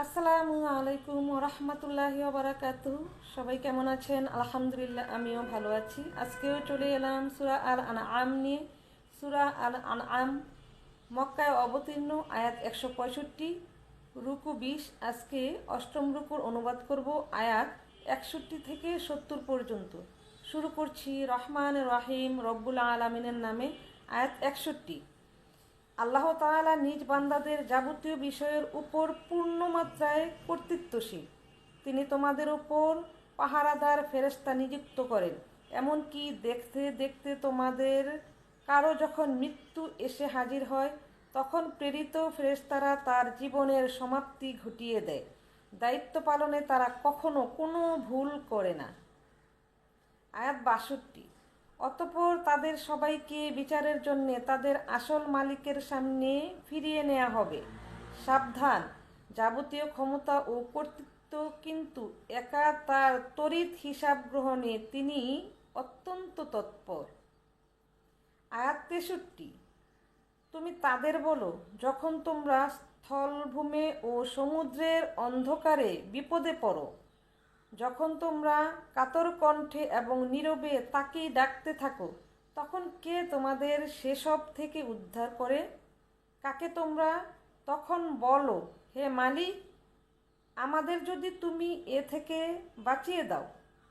আসসালামু আলাইকুম রহমতুল্লাহি বারাকাতুহু। সবাই কেমন আছেন? আলহামদুলিল্লাহ, আমিও ভালো আছি। আজকেও চলে এলাম সূরা আল আনআম নিয়ে। সূরা আল আনআম মক্কায় অবতীর্ণ, আয়াত ১৬৫, রুকু ২০। আজকে অষ্টম রুকুর অনুবাদ করব, আয়াত ৬১ থেকে ৭০ পর্যন্ত। শুরু করছি রহমান রহিম রব্বুল আলামিনের নামে। আয়াত ৬১। আল্লাহ তাআলা নিজ বান্দাদের যাবতীয় বিষয়ের উপর পূর্ণমাত্রায় কর্তৃত্বশীল। তিনি তোমাদের উপর পাহারাদার ফেরেশতা নিযুক্ত করেন। এমনকি দেখতে দেখতে তোমাদের কারো যখন মৃত্যু এসে হাজির হয়, তখন প্রেরিত ফেরেশতারা তার জীবনের সমাপ্তি ঘটিয়ে দেয়। দায়িত্ব পালনে তারা কখনো কোনো ভুল করে না। আয়াত ৬২। অতঃপর তাদের সবাইকে বিচারের জন্য তাদের আসল মালিকের সামনে ফিরিয়ে নেওয়া হবে। সাবধান, যাবতীয় ক্ষমতা ও কর্তৃত্ব কিন্তু একা তার তড়িৎ হিসাব গ্রহণে তিনি অত্যন্ত তৎপর। আয়াত ৬৩। তুমি তাদের বলো, যখন তোমরা স্থলভূমে ও সমুদ্রের অন্ধকারে বিপদে পড়ো, যখন তোমরা কাতর কণ্ঠে এবং নীরবে তাকেই ডাকতে থাকো, তখন কে তোমাদের সেসব থেকে উদ্ধার করে? কাকে তোমরা তখন বলো, হে মালিক, আমাদের যদি তুমি এ থেকে বাঁচিয়ে দাও,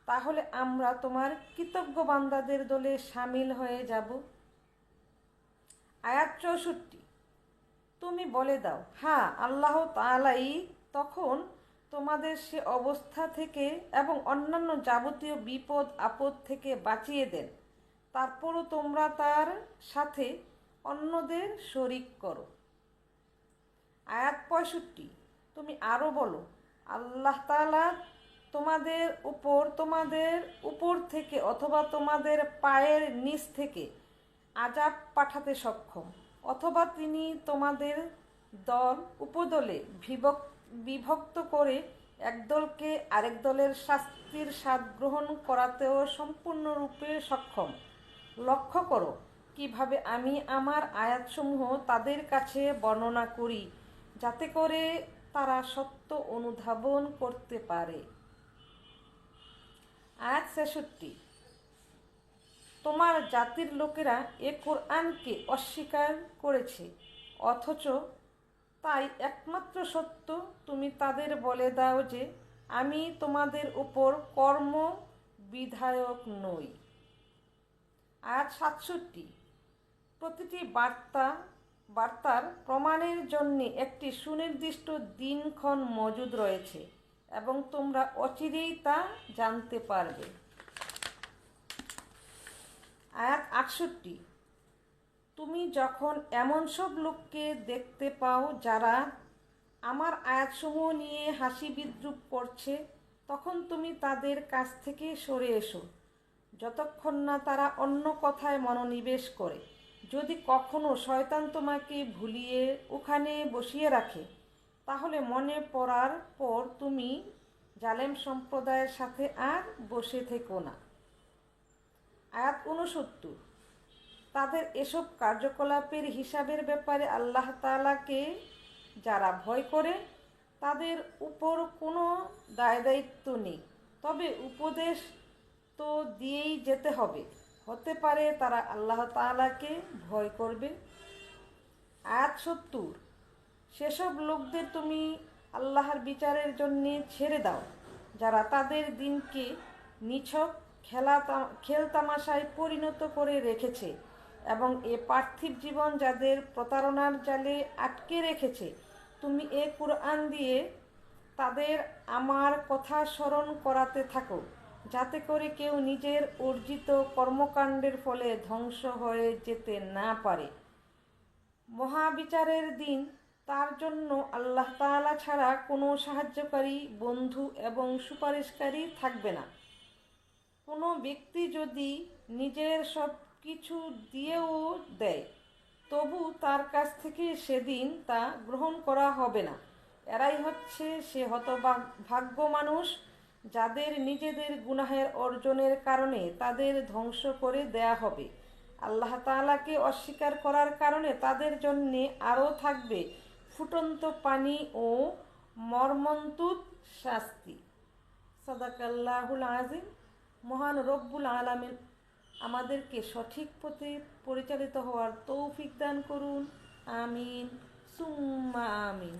তাহলে আমরা তোমার কৃতজ্ঞ বান্দাদের দলে সামিল হয়ে যাব। আয়াত ৬৪। তুমি বলে দাও, হ্যাঁ, আল্লাহ তাআলাই তখন তোমাদের সে অবস্থা থেকে এবং অন্যান্য যাবতীয় বিপদ আপদ থেকে বাঁচিয়ে দেন। তারপরও তোমরা তার সাথে অন্যদের শরিক করো। আয়াত ৬৫। তুমি আরও বলো, আল্লাহ তাআলা তোমাদের উপর থেকে অথবা তোমাদের পায়ের নিচ থেকে আযাব পাঠাতে সক্ষম, অথবা তিনি তোমাদের দল উপদলে বিভক্ত করে একদলকে আরেক দলের শাস্তির স্বাদ গ্রহণ করাতেও সম্পূর্ণরূপে সক্ষম। লক্ষ্য করো কিভাবে আমি আমার আয়াতসমূহ তাদের কাছে বর্ণনা করি, যাতে করে তারা সত্য অনুধাবন করতে পারে। আয়াত ৬৬। তোমার জাতির লোকেরা এ কোরআনকে অস্বীকার করেছে, অথচ তাই একমাত্র সত্য তুমি তাদের বলে দাও যে আমি তোমাদের উপর কর্ম বিধায়ক নই। আয়াত ৬৭। প্রতিটি বার্তার প্রমাণের জন্য একটি সুনির্দিষ্ট দিনক্ষণ মজুদ রয়েছে এবং তোমরা অচিরেই তা জানতে পারবে। আয়াত ৬৮। তুমি যখন এমন সব লোককে দেখতে পাও যারা আমার আয়াতসমূহ নিয়ে হাসি বিদ্রূপ করছে, তখন তুমি তাদের কাছ থেকে সরে এসো, যতক্ষণ না তারা অন্য কথায় মনোনিবেশ করে। যদি কখনো শয়তান তোমাকে ভুলিয়ে ওখানে বসিয়ে রাখে, তাহলে মনে পড়ার পর তুমি জালেম সম্প্রদায়ের সাথে আর বসে থেকো না। আয়াত ৬৯। তাদের এসব কার্যকলাপের হিসাবের ব্যাপারে আল্লাহ তাআলাকে যারা ভয় করে, তাদের উপর কোনো দায়দায়িত্ব নেই, তবে উপদেশ তো দিয়েই যেতে হবে। হতে পারে তারা আল্লাহ তাআলাকে ভয় করবে। আয়াত ৭০। সেসব লোকদের তুমি আল্লাহর বিচারের জন্য ছেড়ে দাও, যারা তাদের দিনকে নিছক খেলতামাশায় পরিণত করে রেখেছে এবং এ পার্থিব জীবন যাদের প্রতারণার জালে আটকে রেখেছে। তুমি এ কুরআন দিয়ে তাদের আমার কথা স্মরণ করাতে থাকো, যাতে করে কেউ নিজের অর্জিত কর্মকাণ্ডের ফলে ধ্বংস হয়ে যেতে না পারে। মহাবিচারের দিন তার জন্য আল্লাহ তাআলা ছাড়া কোনো সাহায্যকারী, বন্ধু এবং সুপারিশকারী থাকবে না। কোনো ব্যক্তি যদি নিজের সব কিছু দিয়েও দেয়, তবু তার কাছ থেকে সেদিন তা গ্রহণ করা হবে না। এরাই হচ্ছে সে হতভাগ্য মানুষ, যাদের নিজেদের গুনাহের অর্জনের কারণে তাদের ধ্বংস করে দেয়া হবে। আল্লাহ তাআলাকে অস্বীকার করার কারণে তাদের জন্যে আরও থাকবে ফুটন্ত পানি ও মর্মন্তুদ শাস্তি। সাদাকাল্লাহুল আজিম। মহান রব্বুল আলামিন আমাদেরকে সঠিক পথে পরিচালিত হওয়ার তৌফিক দান করুন। আমিন সুম্মা আমিন।